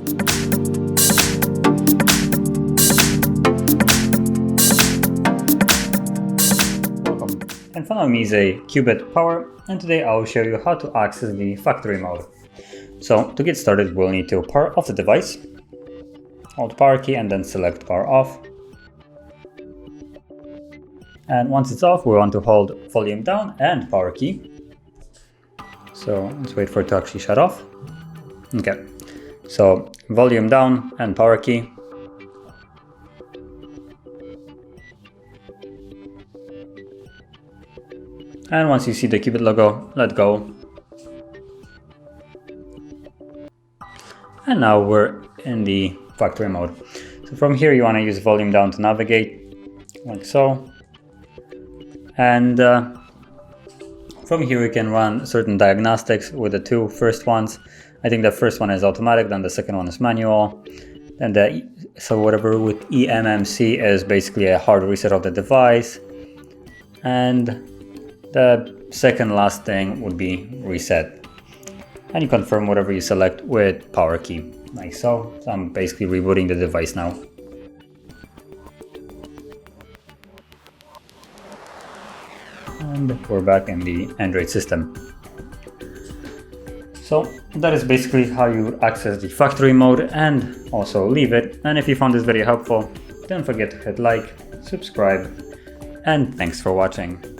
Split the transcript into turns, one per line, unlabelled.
Welcome. In front of me is a CUBOT Power, and today I will show you how to access the factory mode. So to get started, we'll need to power off the device, hold power key and then select power off. And once it's off, we want to hold volume down and power key. So let's wait for it to actually shut off. Okay, so volume down and power key. And once you see the CUBOT logo, let go. And now we're in the factory mode. So from here you want to use volume down to navigate, like so. And from here we can run certain diagnostics with the two first ones. I think the first one is automatic, then the second one is manual. And so whatever with eMMC is basically a hard reset of the device. And the second last thing would be reset. And you confirm whatever you select with power key, like so. So I'm basically rebooting the device now. And we're back in the Android system. So that is basically how you access the factory mode and also leave it. And if you found this video helpful, don't forget to hit like, subscribe, and thanks for watching.